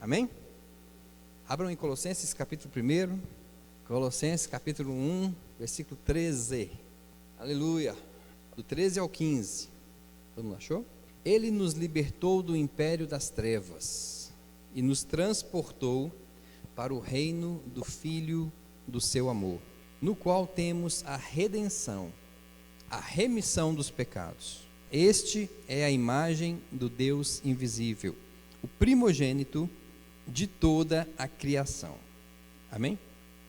Amém? Abram em Colossenses capítulo 1, Colossenses capítulo 1, versículo 13. Aleluia. Do 13 ao 15. Todo mundo achou? Ele nos libertou do império das trevas e nos transportou para o reino do Filho do seu amor, no qual temos a redenção, a remissão dos pecados. Este é a imagem do Deus invisível, o primogênito de toda a criação. Amém?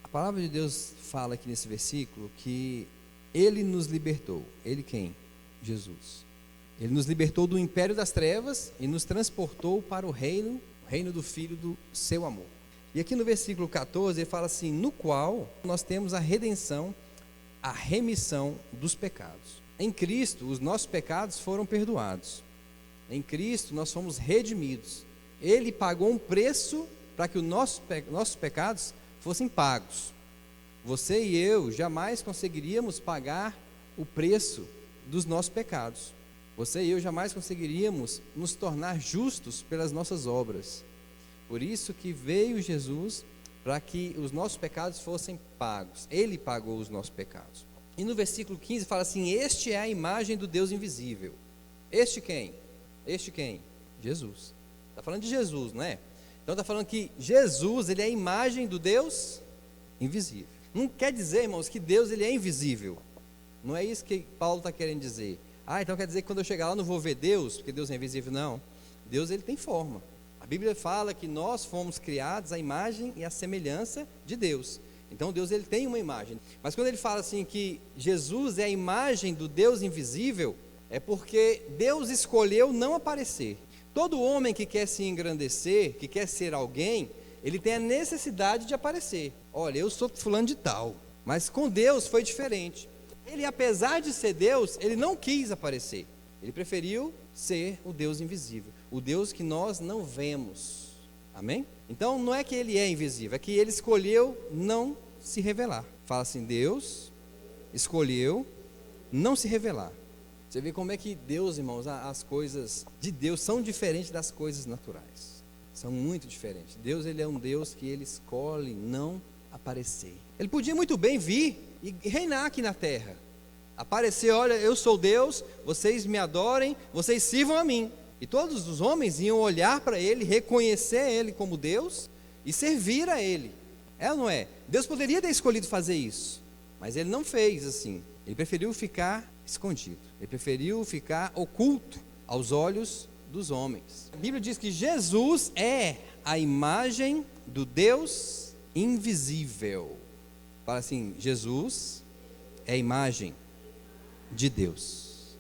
A palavra de Deus fala aqui nesse versículo que Ele nos libertou. Ele quem? Jesus. Ele nos libertou do império das trevas e nos transportou para o reino do Filho do seu amor. E aqui no versículo 14 ele fala assim, no qual nós temos a redenção, a remissão dos pecados. Em Cristo os nossos pecados foram perdoados. Em Cristo nós fomos redimidos. Ele pagou um preço para que os nossos pecados fossem pagos. Você e eu jamais conseguiríamos pagar o preço dos nossos pecados. Você e eu jamais conseguiríamos nos tornar justos pelas nossas obras. Por isso que veio Jesus para que os nossos pecados fossem pagos. Ele pagou os nossos pecados. E no versículo 15 fala assim, este é a imagem do Deus invisível. Este quem? Este quem? Jesus. Está falando de Jesus, não é? Então está falando que Jesus, ele é a imagem do Deus invisível. Não quer dizer, irmãos, que Deus ele é invisível. Não é isso que Paulo está querendo dizer. Então quer dizer que quando eu chegar lá não vou ver Deus, porque Deus é invisível? Não. Deus ele tem forma. A Bíblia fala que nós fomos criados à imagem e à semelhança de Deus. Então Deus ele tem uma imagem. Mas quando ele fala assim que Jesus é a imagem do Deus invisível, é porque Deus escolheu não aparecer. Todo homem que quer se engrandecer, que quer ser alguém, ele tem a necessidade de aparecer. Olha, eu sou fulano de tal. Mas com Deus foi diferente. Ele, apesar de ser Deus, ele não quis aparecer. Ele preferiu ser o Deus invisível, o Deus que nós não vemos. Amém? Então não é que ele é invisível, é que ele escolheu não se revelar. Fala assim, Deus escolheu não se revelar. Você vê como é que Deus, irmãos, as coisas de Deus são diferentes das coisas naturais. São muito diferentes. Deus ele é um Deus que ele escolhe não aparecer. Ele podia muito bem vir e reinar aqui na terra. Aparecer, olha, eu sou Deus, vocês me adorem, vocês sirvam a mim. E todos os homens iam olhar para ele, reconhecer ele como Deus e servir a ele. É ou não é? Deus poderia ter escolhido fazer isso, mas ele não fez assim. Ele preferiu ficar escondido. Ele preferiu ficar oculto aos olhos dos homens. A Bíblia diz que Jesus é a imagem do Deus invisível. Fala assim, Jesus é a imagem de Deus.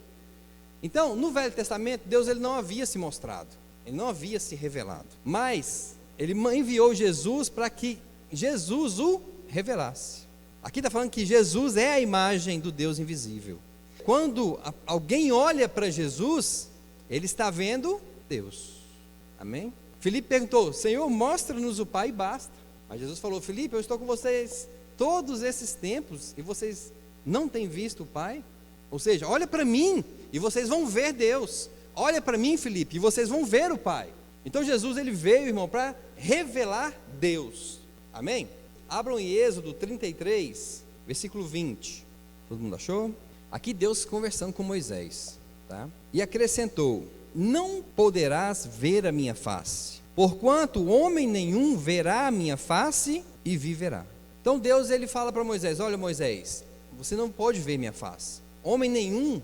Então, no Velho Testamento, Deus ele não havia se mostrado, ele não havia se revelado, mas ele enviou Jesus para que Jesus o revelasse. Aqui está falando que Jesus é a imagem do Deus invisível. Quando alguém olha para Jesus, ele está vendo Deus. Amém? Filipe perguntou, Senhor, mostra-nos o Pai e basta. Mas Jesus falou, Filipe, eu estou com vocês todos esses tempos e vocês não têm visto o Pai? Ou seja, olha para mim e vocês vão ver Deus. Olha para mim, Filipe, e vocês vão ver o Pai. Então Jesus ele veio, irmão, para revelar Deus. Amém? Abram em Êxodo 33, versículo 20. Todo mundo achou? Aqui Deus conversando com Moisés, tá? E acrescentou, não poderás ver a minha face, porquanto homem nenhum verá a minha face e viverá. Então Deus ele fala para Moisés, olha Moisés, você não pode ver minha face. Homem nenhum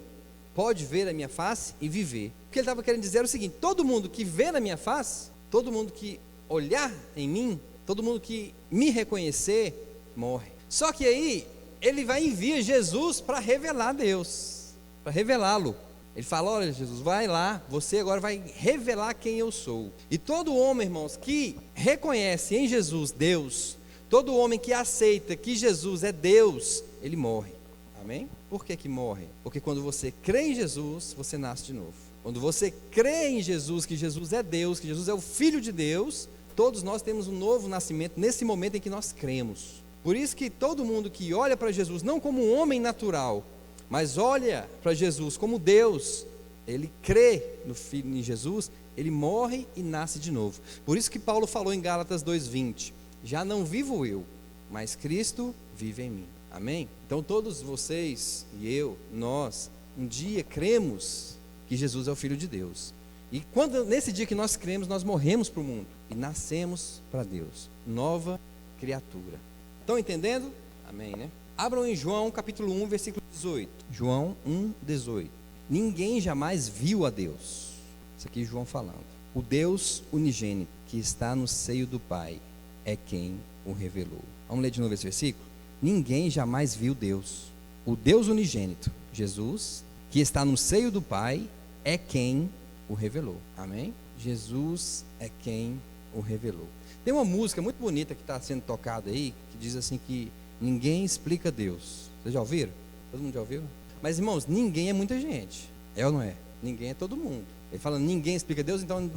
pode ver a minha face e viver. O que ele estava querendo dizer era o seguinte, todo mundo que vê na minha face, todo mundo que olhar em mim, todo mundo que me reconhecer, morre. Só que aí, ele vai enviar Jesus para revelar Deus, para revelá-lo. Ele fala, olha Jesus, vai lá, você agora vai revelar quem eu sou. E todo homem, irmãos, que reconhece em Jesus Deus, todo homem que aceita que Jesus é Deus, ele morre. Amém? Por que morre? Porque quando você crê em Jesus, você nasce de novo. Quando você crê em Jesus, que Jesus é Deus, que Jesus é o Filho de Deus, todos nós temos um novo nascimento nesse momento em que nós cremos. Por isso que todo mundo que olha para Jesus, não como um homem natural, mas olha para Jesus como Deus, ele crê no Filho em Jesus, ele morre e nasce de novo. Por isso que Paulo falou em Gálatas 2:20, já não vivo eu, mas Cristo vive em mim. Amém? Então todos vocês e eu, nós, um dia cremos que Jesus é o Filho de Deus. E quando nesse dia que nós cremos, nós morremos para o mundo e nascemos para Deus, nova criatura. Estão entendendo? Amém, né? Abram em João capítulo 1, versículo 18. João 1:18. Ninguém jamais viu a Deus. Isso aqui é João falando. O Deus unigênito que está no seio do Pai é quem o revelou. Vamos ler de novo esse versículo? Ninguém jamais viu Deus. O Deus unigênito, Jesus, que está no seio do Pai, é quem o revelou. Amém? Jesus é quem o revelou. Tem uma música muito bonita que está sendo tocada aí, que diz assim que ninguém explica Deus. Vocês já ouviram? Todo mundo já ouviu? Mas irmãos, ninguém é muita gente. É ou não é? Ninguém é todo mundo. Ele fala ninguém explica Deus, então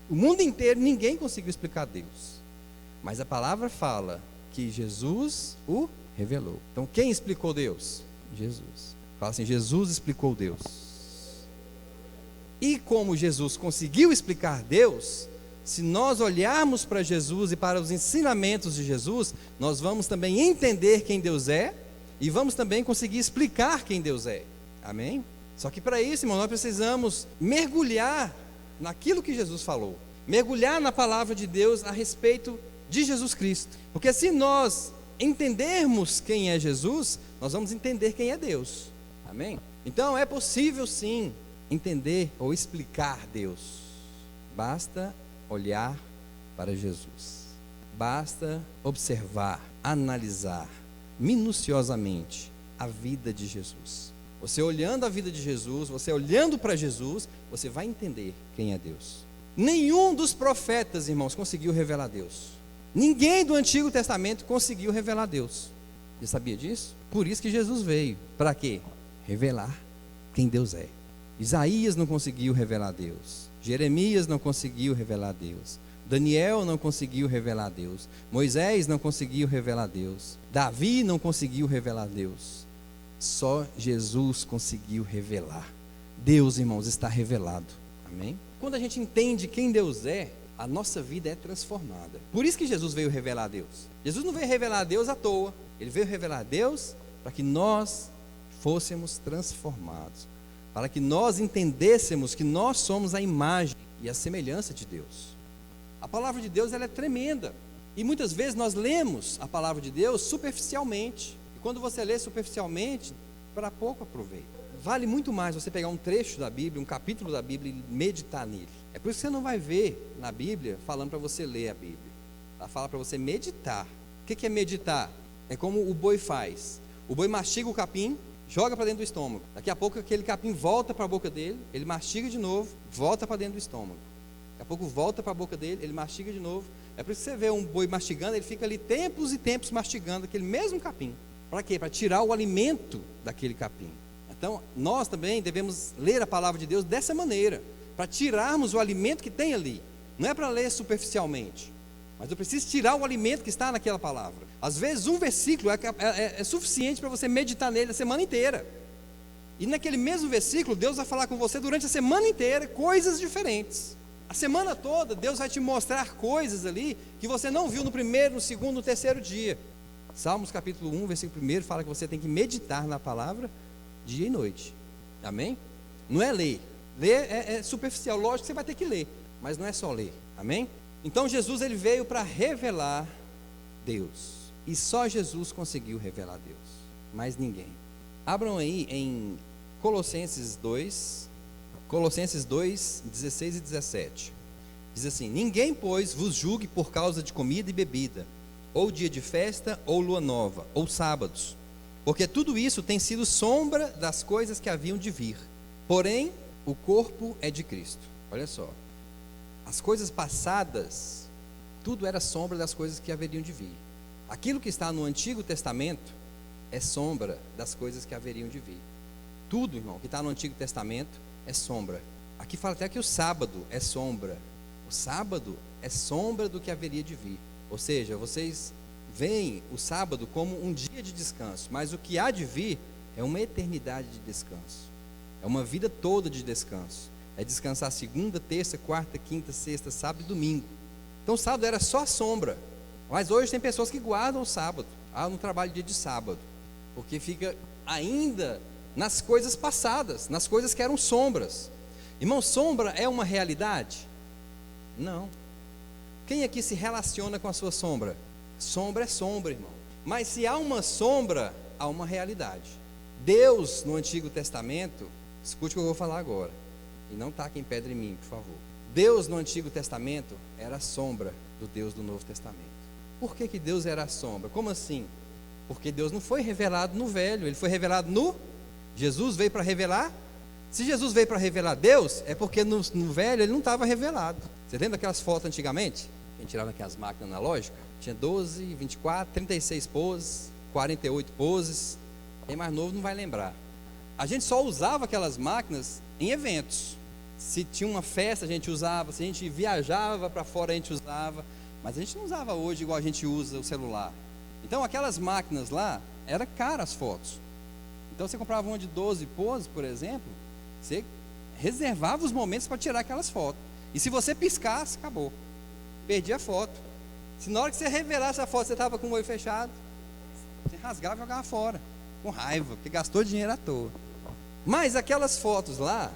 o mundo inteiro ninguém conseguiu explicar Deus. Mas a palavra fala que Jesus o revelou. Então quem explicou Deus? Jesus. Fala assim, Jesus explicou Deus. E como Jesus conseguiu explicar Deus, se nós olharmos para Jesus e para os ensinamentos de Jesus, nós vamos também entender quem Deus é e vamos também conseguir explicar quem Deus é. Amém? Só que para isso, irmão, nós precisamos mergulhar naquilo que Jesus falou, mergulhar na palavra de Deus a respeito de Jesus Cristo. Porque se nós entendermos quem é Jesus, nós vamos entender quem é Deus. Amém? Então é possível sim entender ou explicar Deus. Basta olhar para Jesus. Basta observar, analisar minuciosamente a vida de Jesus. Você olhando a vida de Jesus, você olhando para Jesus, você vai entender quem é Deus. Nenhum dos profetas, irmãos, conseguiu revelar Deus. Ninguém do Antigo Testamento conseguiu revelar Deus. Você sabia disso? Por isso que Jesus veio. Para quê? Revelar quem Deus é. Isaías não conseguiu revelar Deus. Jeremias não conseguiu revelar Deus. Daniel não conseguiu revelar Deus. Moisés não conseguiu revelar Deus. Davi não conseguiu revelar Deus. Só Jesus conseguiu revelar. Deus, irmãos, está revelado. Amém? Quando a gente entende quem Deus é, a nossa vida é transformada. Por isso que Jesus veio revelar a Deus. Jesus não veio revelar a Deus à toa. Ele veio revelar a Deus para que nós fôssemos transformados. Para que nós entendêssemos que nós somos a imagem e a semelhança de Deus. A palavra de Deus ela é tremenda. E muitas vezes nós lemos a palavra de Deus superficialmente. E quando você lê superficialmente, para pouco aproveita. Vale muito mais você pegar um trecho da Bíblia, um capítulo da Bíblia e meditar nele. É por isso que você não vai ver na Bíblia falando para você ler a Bíblia. Ela fala para você meditar. O que é meditar? É como o boi faz. O boi mastiga o capim, joga para dentro do estômago. Daqui a pouco aquele capim volta para a boca dele, ele mastiga de novo, volta para dentro do estômago. Daqui a pouco volta para a boca dele, ele mastiga de novo. É por isso que você vê um boi mastigando, ele fica ali tempos e tempos mastigando aquele mesmo capim. Para quê? Para tirar o alimento daquele capim. Então, nós também devemos ler a palavra de Deus dessa maneira, para tirarmos o alimento que tem ali. Não é para ler superficialmente, mas eu preciso tirar o alimento que está naquela palavra. Às vezes um versículo é suficiente para você meditar nele a semana inteira. E naquele mesmo versículo, Deus vai falar com você durante a semana inteira coisas diferentes. A semana toda, Deus vai te mostrar coisas ali que você não viu no primeiro, no segundo, no terceiro dia. Salmos capítulo 1, versículo 1 fala que você tem que meditar na palavra dia e noite. Amém? Não é ler. Ler é superficial. Lógico que você vai ter que ler, mas não é só ler. Amém? Então Jesus ele veio para revelar Deus. E só Jesus conseguiu revelar Deus. Mais ninguém. Abram aí em Colossenses 2, 16 e 17. Diz assim: ninguém, pois, vos julgue por causa de comida e bebida, ou dia de festa, ou lua nova, ou sábados, porque tudo isso tem sido sombra das coisas que haviam de vir. Porém, o corpo é de Cristo. Olha só, as coisas passadas, tudo era sombra das coisas que haveriam de vir. Aquilo que está no Antigo Testamento é sombra das coisas que haveriam de vir. Tudo, irmão, que está no Antigo Testamento é sombra. Aqui fala até que o sábado é sombra. O sábado é sombra do que haveria de vir. Ou seja, vocês veem o sábado como um dia de descanso, mas o que há de vir é uma eternidade de descanso. É uma vida toda de descanso. é descansar segunda, terça, quarta, quinta, sexta, sábado e domingo. Então o sábado era só sombra. Mas hoje tem pessoas que guardam o sábado. Não trabalho dia de sábado, porque fica ainda nas coisas passadas, nas coisas que eram sombras. Irmão, sombra é uma realidade? Não. Quem aqui se relaciona com a sua sombra? Sombra é sombra, irmão. Mas se há uma sombra, há uma realidade. Deus no Antigo Testamento, escute o que eu vou falar agora, e não taquem pedra em mim, por favor. Deus no Antigo Testamento era a sombra do Deus do Novo Testamento. Por que Deus era a sombra? Como assim? Porque Deus não foi revelado no Velho, Ele foi revelado no... Jesus veio para revelar? Se Jesus veio para revelar Deus, é porque no Velho Ele não estava revelado. Você lembra daquelas fotos antigamente? A gente tirava aquelas máquinas analógicas? Tinha 12, 24, 36 poses, 48 poses. Quem mais novo não vai lembrar. A gente só usava aquelas máquinas em eventos. Se tinha uma festa a gente usava, se a gente viajava para fora a gente usava. Mas a gente não usava hoje igual a gente usa o celular. Então aquelas máquinas lá, era cara as fotos. Então você comprava uma de 12 poses, por exemplo, você reservava os momentos para tirar aquelas fotos. E se você piscasse, acabou. Perdia a foto. Se na hora que você revelasse a foto, você estava com o olho fechado, você rasgava e jogava fora. Com raiva, porque gastou dinheiro à toa. Mas aquelas fotos lá,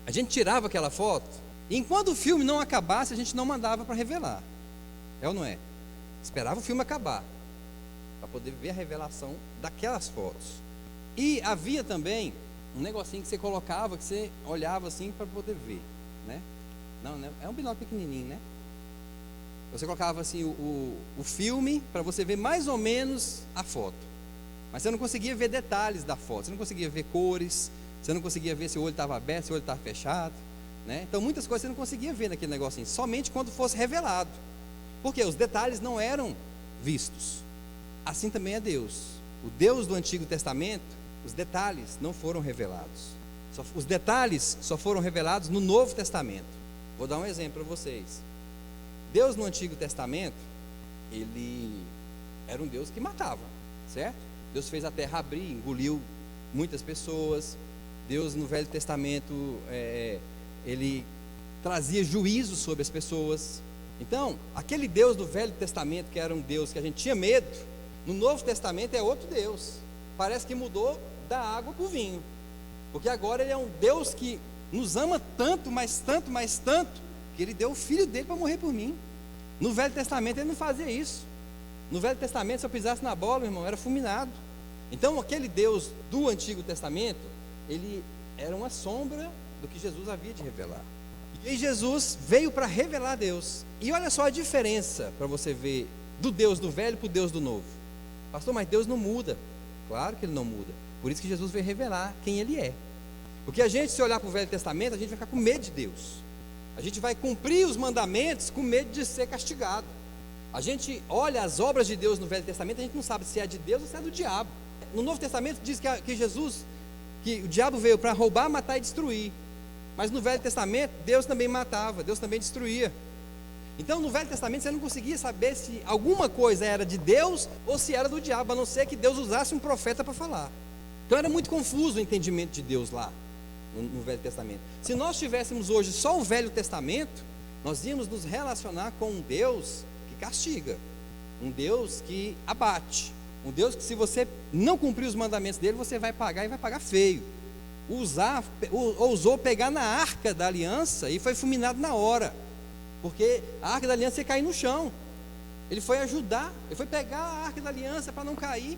a gente tirava aquela foto, e enquanto o filme não acabasse, a gente não mandava para revelar. É ou não é? Esperava o filme acabar, para poder ver a revelação daquelas fotos. E havia também um negocinho que você colocava, que você olhava assim para poder ver, né? Não, é um binóculo pequenininho, né? Você colocava assim o filme para você ver mais ou menos a foto. Mas você não conseguia ver detalhes da foto, você não conseguia ver cores, você não conseguia ver se o olho estava aberto, se o olho estava fechado, né? Então muitas coisas você não conseguia ver naquele negocinho, somente quando fosse revelado. Porque os detalhes não eram vistos. Assim também é Deus. O Deus do Antigo Testamento, os detalhes não foram revelados. Os detalhes só foram revelados no Novo Testamento. Vou dar um exemplo para vocês. Deus no Antigo Testamento, Ele era um Deus que matava, certo? Deus fez a terra abrir, engoliu muitas pessoas. Deus no Velho Testamento, Ele trazia juízo sobre as pessoas. Então, aquele Deus do Velho Testamento, que era um Deus que a gente tinha medo, no Novo Testamento é outro Deus. Parece que mudou da água para o vinho. Porque agora Ele é um Deus que nos ama tanto, mas tanto, mas tanto, que Ele deu o Filho dele para morrer por mim. No Velho Testamento Ele não fazia isso. No Velho Testamento, se eu pisasse na bola, meu irmão, era fulminado. Então, aquele Deus do Antigo Testamento, Ele era uma sombra do que Jesus havia de revelar. E Jesus veio para revelar Deus. E olha só a diferença para você ver do Deus do Velho para o Deus do Novo. Pastor, mas Deus não muda. Claro que Ele não muda. Por isso que Jesus veio revelar quem Ele é. Porque a gente, se olhar para o Velho Testamento, a gente vai ficar com medo de Deus. A gente vai cumprir os mandamentos com medo de ser castigado. A gente olha as obras de Deus no Velho Testamento, a gente não sabe se é de Deus ou se é do diabo. No Novo Testamento diz que Jesus, que o diabo veio para roubar, matar e destruir. Mas no Velho Testamento, Deus também matava, Deus também destruía. Então no Velho Testamento você não conseguia saber se alguma coisa era de Deus ou se era do diabo, a não ser que Deus usasse um profeta para falar. Então era muito confuso o entendimento de Deus lá no Velho Testamento. Se nós tivéssemos hoje só o Velho Testamento, nós íamos nos relacionar com um Deus que castiga, um Deus que abate, um Deus que, se você não cumprir os mandamentos dele, você vai pagar e vai pagar feio. Ousou pegar na arca da aliança e foi fulminado na hora, porque a arca da aliança ia cair no chão. Ele foi ajudar, ele foi pegar a arca da aliança para não cair.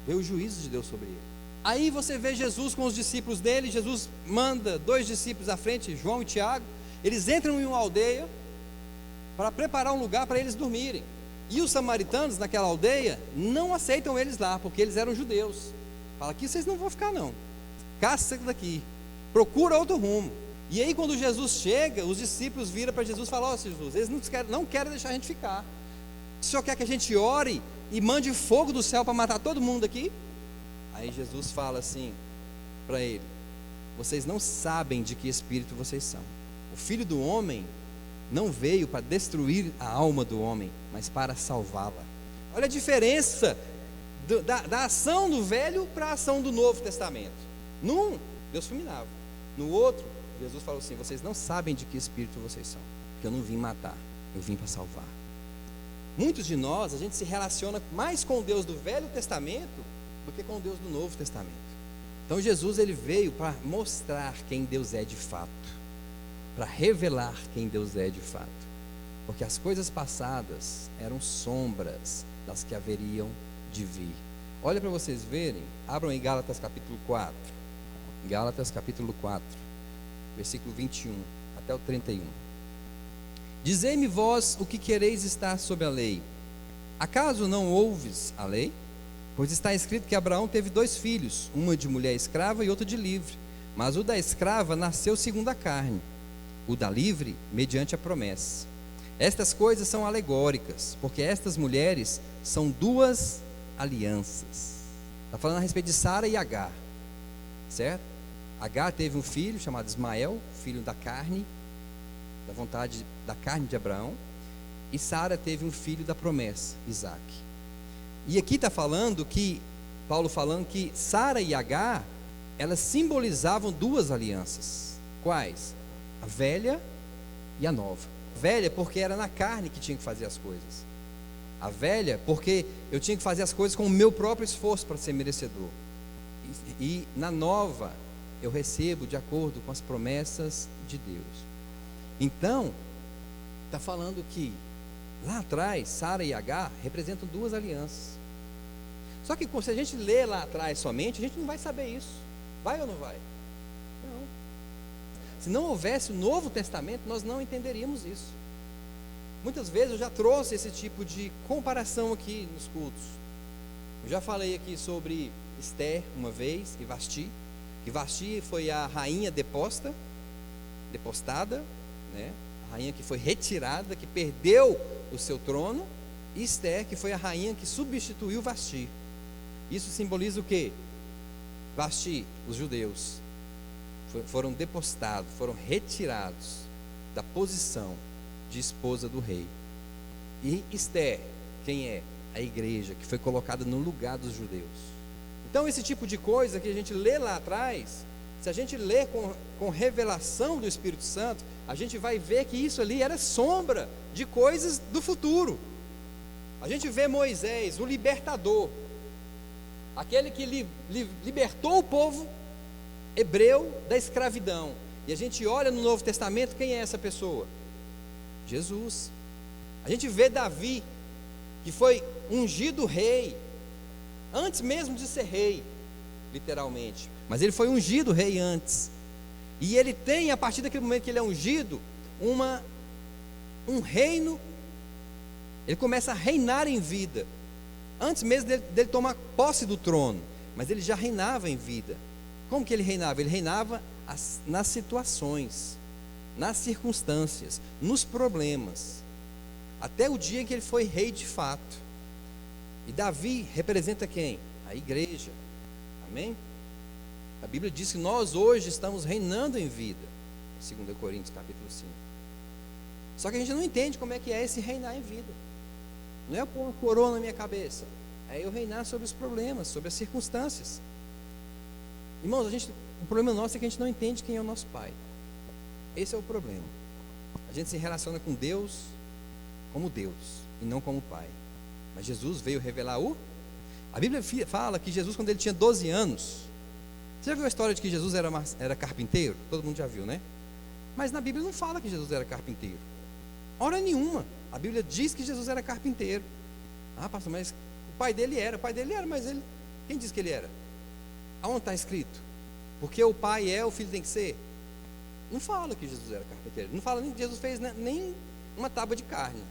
Veio o juízo de Deus sobre ele. Aí você vê Jesus com os discípulos dele. Jesus manda 2 discípulos à frente, João e Tiago. Eles entram em uma aldeia para preparar um lugar para eles dormirem. E os samaritanos naquela aldeia não aceitam eles lá, porque eles eram judeus. Fala, aqui vocês não vão ficar não, caça daqui, procura outro rumo. E aí quando Jesus chega, os discípulos viram para Jesus e falam, Jesus, eles não querem deixar a gente ficar. O Senhor quer que a gente ore e mande fogo do céu para matar todo mundo aqui? Aí Jesus fala assim para ele, vocês não sabem de que espírito vocês são. O Filho do Homem não veio para destruir a alma do homem, mas para salvá-la. Olha a diferença da ação do Velho para a ação do Novo Testamento. Num, Deus fulminava. No outro, Jesus falou assim: vocês não sabem de que espírito vocês são, porque eu não vim matar, eu vim para salvar. Muitos de nós, a gente se relaciona mais com o Deus do Velho Testamento do que com o Deus do Novo Testamento. Então Jesus, ele veio para mostrar quem Deus é de fato, para revelar quem Deus é de fato, porque as coisas passadas eram sombras das que haveriam de vir. Olha para vocês verem, abram em Gálatas capítulo 4, Gálatas capítulo 4, versículo 21 até o 31. Dizei-me vós o que quereis estar sob a lei. Acaso não ouves a lei? Pois está escrito que Abraão teve 2 filhos, uma de mulher escrava e outra de livre. Mas o da escrava nasceu segundo a carne, o da livre mediante a promessa. Estas coisas são alegóricas, porque estas mulheres são 2 alianças. Está falando a respeito de Sara e Agar, certo? Agar teve um filho chamado Ismael, filho da carne, da vontade da carne de Abraão, e Sara teve um filho da promessa, Isaac. E aqui está falando que, Paulo falando que Sara e Agar, elas simbolizavam 2 alianças. Quais? A velha e a nova. Velha porque era na carne que tinha que fazer as coisas. A velha porque eu tinha que fazer as coisas com o meu próprio esforço para ser merecedor. E na nova eu recebo de acordo com as promessas de Deus. Então, está falando que lá atrás, Sara e Agar representam 2 alianças. Só que se a gente ler lá atrás somente, a gente não vai saber isso. Vai ou não vai? Não. Se não houvesse o Novo Testamento, nós não entenderíamos isso. Muitas vezes eu já trouxe esse tipo de comparação aqui nos cultos. Eu já falei aqui sobre Esther uma vez, e Vasti. Que Vasti foi a rainha depostada, né? A rainha que foi retirada, que perdeu o seu trono, e Esther, que foi a rainha que substituiu Vasti. Isso simboliza o quê? Vasti, os judeus, foram depostados, foram retirados da posição de esposa do rei. E Esther, quem é? A igreja, que foi colocada no lugar dos judeus. Então esse tipo de coisa que a gente lê lá atrás, se a gente lê com revelação do Espírito Santo, a gente vai ver que isso ali era sombra de coisas do futuro. A gente vê Moisés, o libertador, aquele que libertou o povo hebreu da escravidão. E a gente olha no Novo Testamento, quem é essa pessoa? Jesus. A gente vê Davi, que foi ungido rei, antes mesmo de ser rei, literalmente. Mas ele foi ungido rei antes. E ele tem, a partir daquele momento que ele é ungido, um reino. Ele começa a reinar em vida, antes mesmo dele tomar posse do trono. Mas ele já reinava em vida. Como que ele reinava? Ele reinava nas situações, nas circunstâncias, nos problemas, até o dia em que ele foi rei de fato. E Davi representa quem? A igreja. Amém? A Bíblia diz que nós hoje estamos reinando em vida, em 2 Coríntios capítulo 5. Só que a gente não entende como é que é esse reinar em vida. Não é pôr uma coroa na minha cabeça, é eu reinar sobre os problemas, sobre as circunstâncias. Irmãos, o problema nosso é que a gente não entende quem é o nosso Pai. Esse é o problema. A gente se relaciona com Deus como Deus e não como Pai. Mas Jesus veio revelar A Bíblia fala que Jesus, quando ele tinha 12 anos, você já viu a história de que Jesus era carpinteiro? Todo mundo já viu, né? Mas na Bíblia não fala que Jesus era carpinteiro. Hora nenhuma. A Bíblia diz que Jesus era carpinteiro. Ah, pastor, mas o pai dele era, mas ele, quem disse que ele era? Aonde está escrito? Porque o pai é, o filho tem que ser? Não fala que Jesus era carpinteiro. Não fala nem que Jesus fez nem uma tábua de carne.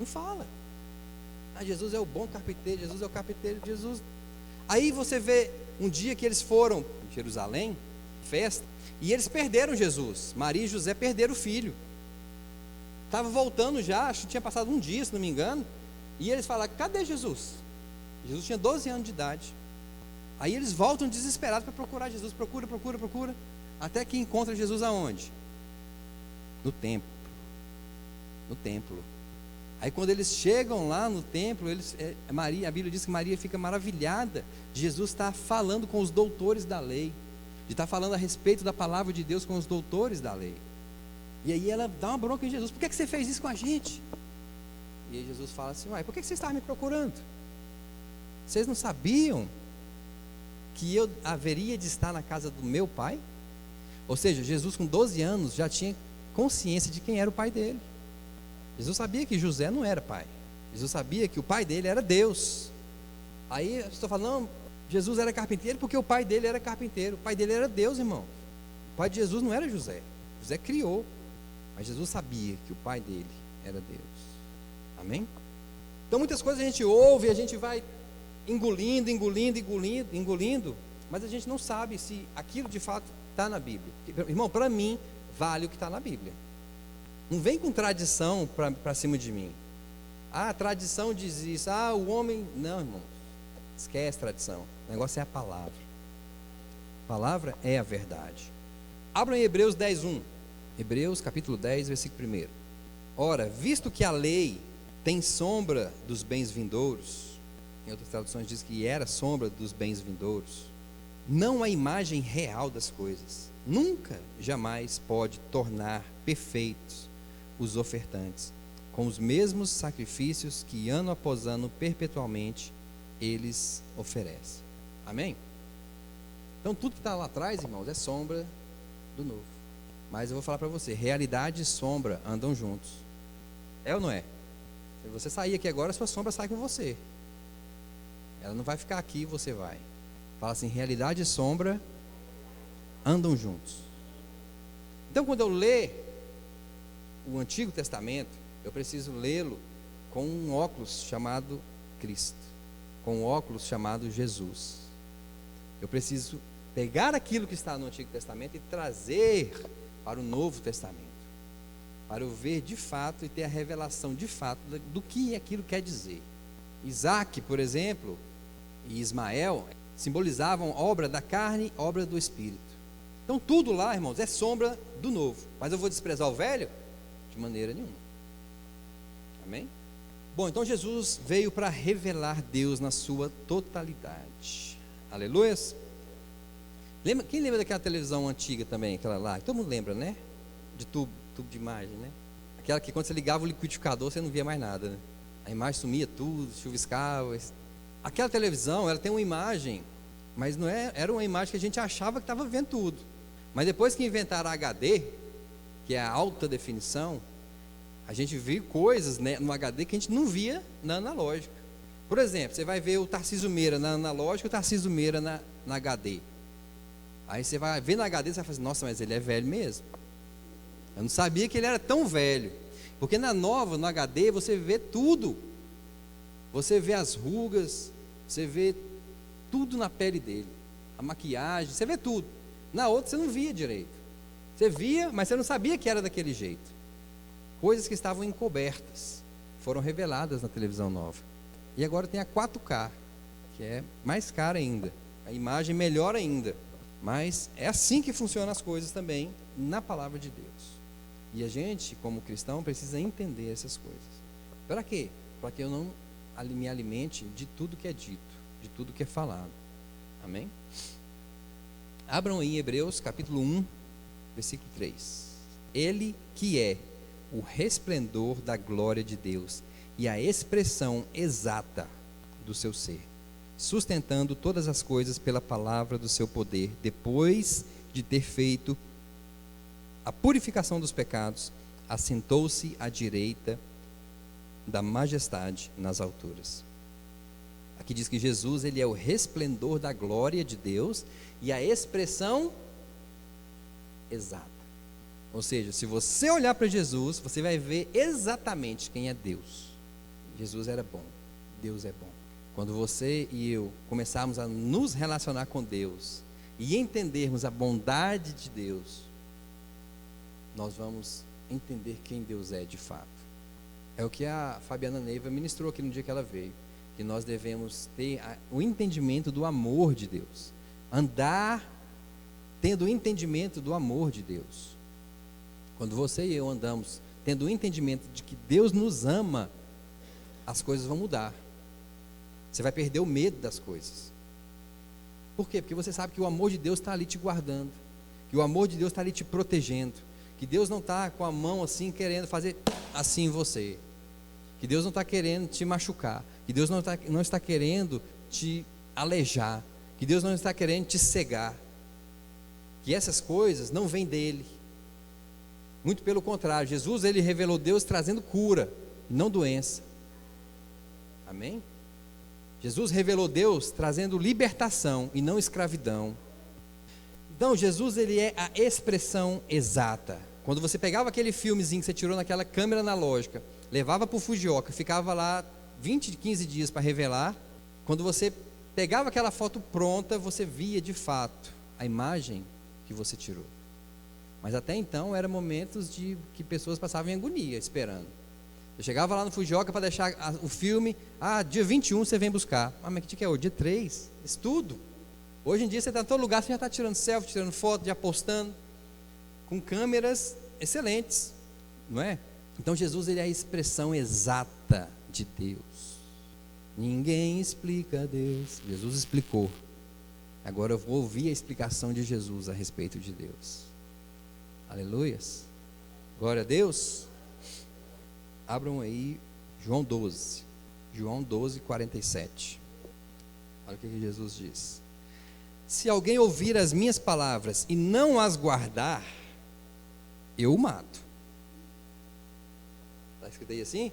Não fala. Ah, Jesus é o bom carpinteiro, Jesus é o carpinteiro, Jesus. Aí você vê um dia que eles foram em Jerusalém, festa, e eles perderam Jesus. Maria e José perderam o filho. Estava voltando já, acho que tinha passado um dia, se não me engano. E eles falaram, cadê Jesus? Jesus tinha 12 anos de idade. Aí eles voltam desesperados para procurar Jesus. Procura. Até que encontra Jesus aonde? No templo. No templo. Aí quando eles chegam lá no templo, a Bíblia diz que Maria fica maravilhada de Jesus estar falando com os doutores da lei. de estar falando a respeito da palavra de Deus com os doutores da lei. E aí ela dá uma bronca em Jesus: por que você fez isso com a gente? E aí Jesus fala assim: uai, por que vocês estavam me procurando? Vocês não sabiam que eu haveria de estar na casa do meu pai? Ou seja, Jesus com 12 anos já tinha consciência de quem era o pai dele. Jesus sabia que José não era pai. Jesus sabia que o pai dele era Deus. Aí eu estou falando, não, Jesus era carpinteiro porque o pai dele era carpinteiro. O pai dele era Deus, irmão. O pai de Jesus não era José. José criou. Mas Jesus sabia que o pai dele era Deus. Amém? Então muitas coisas a gente ouve, a gente vai engolindo, mas a gente não sabe se aquilo de fato está na Bíblia. Irmão, para mim, vale o que está na Bíblia. Não vem com tradição para cima de mim. Ah, a tradição diz isso. Ah, o homem... Não, irmão. Esquece tradição. O negócio é a palavra. A palavra é a verdade. Abram em Hebreus 10:1. Hebreus capítulo 10, versículo 1. Ora, visto que a lei tem sombra dos bens vindouros, em outras traduções diz que era sombra dos bens vindouros, não a imagem real das coisas, nunca, jamais pode tornar perfeitos os ofertantes, com os mesmos sacrifícios que ano após ano, perpetualmente, eles oferecem. Amém? Então tudo que está lá atrás, irmãos, é sombra do novo. Mas eu vou falar para você, realidade e sombra andam juntos. É ou não é? Se você sair aqui agora, sua sombra sai com você. Ela não vai ficar aqui e você vai. Fala assim, realidade e sombra andam juntos. Então quando eu ler o Antigo Testamento, eu preciso lê-lo com um óculos chamado Cristo, com um óculos chamado Jesus. Eu preciso pegar aquilo que está no Antigo Testamento e trazer para o Novo Testamento, para eu ver de fato e ter a revelação de fato do que aquilo quer dizer. Isaac, por exemplo, e Ismael simbolizavam obra da carne, obra do Espírito. Então tudo lá, irmãos, é sombra do novo. Mas eu vou desprezar o velho? De maneira nenhuma. Amém? Bom, então Jesus veio para revelar Deus na sua totalidade. Aleluias. Quem lembra daquela televisão antiga também, aquela lá? Todo mundo lembra, né? De tubo de imagem, né? Aquela que quando você ligava o liquidificador, você não via mais nada, né? A imagem sumia tudo, chuviscava. Aquela televisão, ela tem uma imagem, mas não é, era uma imagem que a gente achava que estava vendo tudo. Mas depois que inventaram a HD, que é a alta definição, a gente viu coisas, né, no HD que a gente não via na analógica. Por exemplo, você vai ver o Tarcísio Meira na analógica e o Tarcísio Meira na HD. Aí você vai ver na HD e você vai falar assim, nossa, mas ele é velho mesmo. Eu não sabia que ele era tão velho. Porque na nova, no HD, você vê tudo. Você vê as rugas, você vê tudo na pele dele. A maquiagem, você vê tudo. Na outra você não via direito. Você via, mas você não sabia que era daquele jeito. Coisas que estavam encobertas foram reveladas na televisão nova. E agora tem a 4K, que é mais cara ainda. A imagem melhor ainda. Mas é assim que funcionam as coisas também na palavra de Deus. E a gente, como cristão, precisa entender essas coisas. Para quê? Para que eu não me alimente de tudo que é dito, de tudo que é falado. Amém? Abram aí Hebreus capítulo 1, versículo 3. Ele que é o resplendor da glória de Deus e a expressão exata do seu ser, sustentando todas as coisas pela palavra do seu poder, depois de ter feito a purificação dos pecados, assentou-se à direita da majestade nas alturas. Aqui diz que Jesus, ele é o resplendor da glória de Deus e a expressão exata. Ou seja, se você olhar para Jesus, você vai ver exatamente quem é Deus. Jesus era bom, Deus é bom. Quando você e eu começarmos a nos relacionar com Deus e entendermos a bondade de Deus, nós vamos entender quem Deus é de fato. É o que a Fabiana Neiva ministrou aqui no dia que ela veio, que nós devemos ter o entendimento do amor de Deus, andar tendo o entendimento do amor de Deus. Quando você e eu andamos tendo o entendimento de que Deus nos ama, as coisas vão mudar. Você vai perder o medo das coisas. Por quê? Porque você sabe que o amor de Deus está ali te guardando, que o amor de Deus está ali te protegendo, que Deus não está com a mão assim querendo fazer assim em você, que Deus não está querendo te machucar, que Deus não está querendo te alejar, que Deus não está querendo te cegar, que essas coisas não vêm dele. Muito pelo contrário, Jesus, ele revelou Deus trazendo cura, não doença. Amém? Jesus revelou Deus trazendo libertação e não escravidão. Então Jesus, ele é a expressão exata. Quando você pegava aquele filmezinho que você tirou naquela câmera analógica, levava para o Fujioka, ficava lá 20, 15 dias para revelar, quando você pegava aquela foto pronta, você via de fato a imagem que você tirou. Mas até então eram momentos de que pessoas passavam em agonia, esperando. Eu chegava lá no Fujioka para deixar o filme, dia 21 você vem buscar. Mas que dia que é hoje? Dia 3, estudo. Hoje em dia você está em todo lugar, você já está tirando selfie, tirando foto, já postando, com câmeras excelentes, não é? Então Jesus, ele é a expressão exata de Deus. Ninguém explica Deus. Jesus explicou. Agora eu vou ouvir a explicação de Jesus a respeito de Deus. Aleluias. Glória a Deus. Abram aí João 12. João 12, 47. Olha o que Jesus diz. Se alguém ouvir as minhas palavras e não as guardar, eu o mato. Está escrito aí assim?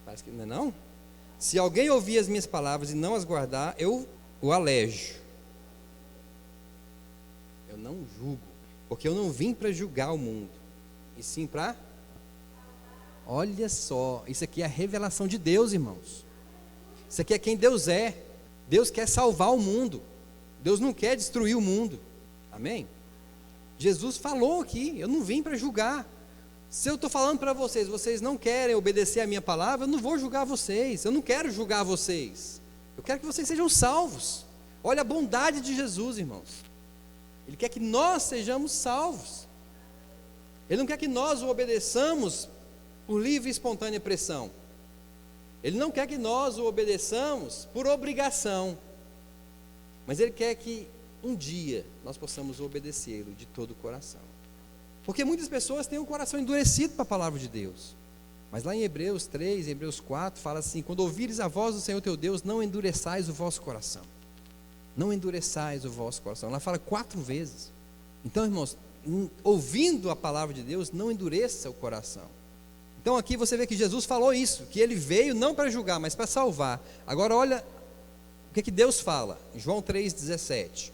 Parece que não é não? Se alguém ouvir as minhas palavras e não as guardar, eu o alejo. Eu não julgo, porque eu não vim para julgar o mundo, e sim para... Olha só, isso aqui é a revelação de Deus, irmãos. Isso aqui é quem Deus é. Deus quer salvar o mundo. Deus não quer destruir o mundo. Amém? Jesus falou aqui, eu não vim para julgar. Se eu estou falando para vocês, vocês não querem obedecer a minha palavra, eu não vou julgar vocês. Eu não quero julgar vocês. Eu quero que vocês sejam salvos. Olha a bondade de Jesus, irmãos. Ele quer que nós sejamos salvos. Ele não quer que nós o obedeçamos por livre e espontânea pressão. Ele não quer que nós o obedeçamos por obrigação. Mas Ele quer que um dia nós possamos obedecê-lo de todo o coração. Porque muitas pessoas têm o coração endurecido para a palavra de Deus. Mas lá em Hebreus 3, em Hebreus 4, fala assim: quando ouvires a voz do Senhor teu Deus, não endureçais o vosso coração. Não endureçais o vosso coração. Ela fala 4 vezes. Então, irmãos, ouvindo a palavra de Deus, não endureça o coração. Então aqui você vê que Jesus falou isso, que Ele veio não para julgar, mas para salvar. Agora olha o que Deus fala, em João 3,17.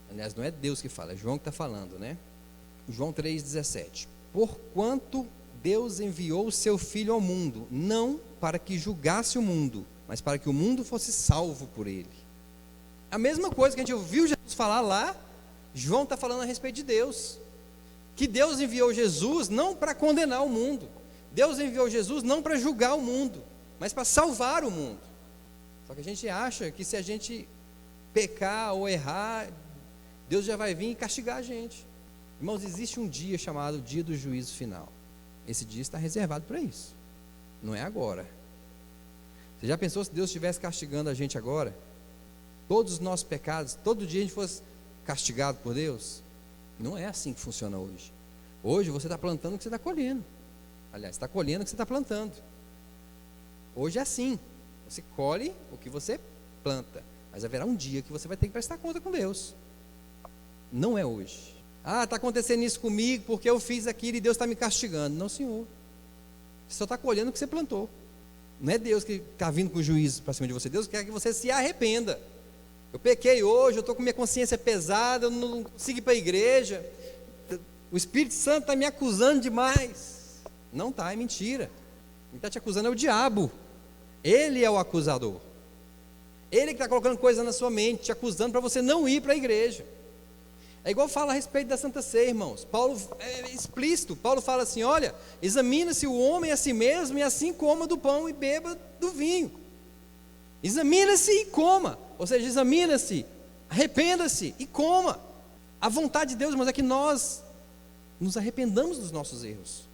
Aliás, não é Deus que fala, é João que está falando, né? João 3,17. Porquanto Deus enviou o seu Filho ao mundo, não para que julgasse o mundo, mas para que o mundo fosse salvo por Ele. A mesma coisa que a gente ouviu Jesus falar lá, João está falando a respeito de Deus. Que Deus enviou Jesus não para condenar o mundo. Deus enviou Jesus não para julgar o mundo, mas para salvar o mundo. Só que a gente acha que se a gente pecar ou errar, Deus já vai vir e castigar a gente. Irmãos, existe um dia chamado dia do juízo final. Esse dia está reservado para isso. Não é agora. Você já pensou se Deus estivesse castigando a gente agora? Todos os nossos pecados, todo dia a gente fosse castigado por Deus? Não é assim que funciona hoje. Hoje você está plantando o que você está colhendo. Aliás, está colhendo o que você está plantando. Hoje é assim. Você colhe o que você planta. Mas haverá um dia que você vai ter que prestar conta com Deus. Não é hoje. Está acontecendo isso comigo porque eu fiz aquilo e Deus está me castigando. Não, senhor. Você só está colhendo o que você plantou. Não é Deus que está vindo com juízo para cima de você. Deus quer que você se arrependa. Eu pequei hoje, eu estou com minha consciência pesada, eu não consigo ir para a igreja. O Espírito Santo está me acusando demais. Não está, é mentira. Quem está te acusando é o diabo. Ele é o acusador. Ele que está colocando coisa na sua mente, te acusando para você não ir para a igreja. É igual fala a respeito da Santa Ceia, irmãos. Paulo é explícito. Paulo fala assim: olha, examina-se o homem a si mesmo, e assim coma do pão e beba do vinho. Examina-se e coma. Ou seja, examina-se, arrependa-se e coma. A vontade de Deus, irmãos, é que nós nos arrependamos dos nossos erros.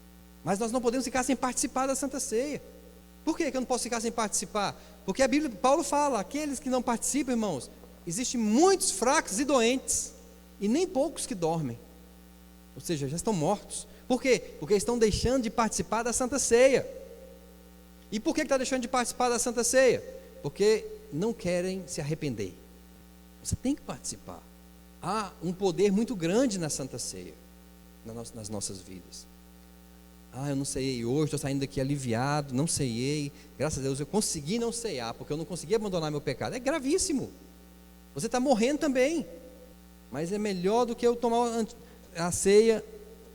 Mas nós não podemos ficar sem participar da Santa Ceia. Por que eu não posso ficar sem participar? Porque a Bíblia, Paulo fala, aqueles que não participam, irmãos, existem muitos fracos e doentes, e nem poucos que dormem, ou seja, já estão mortos. Por quê? Porque estão deixando de participar da Santa Ceia. E por que está deixando de participar da Santa Ceia? Porque não querem se arrepender. Você tem que participar. Há um poder muito grande na Santa Ceia, nas nossas vidas. Eu não ceiei hoje, estou saindo daqui aliviado, não ceiei. Graças a Deus eu consegui não ceiar, porque eu não consegui abandonar meu pecado. É gravíssimo. Você está morrendo também. Mas é melhor do que eu tomar a ceia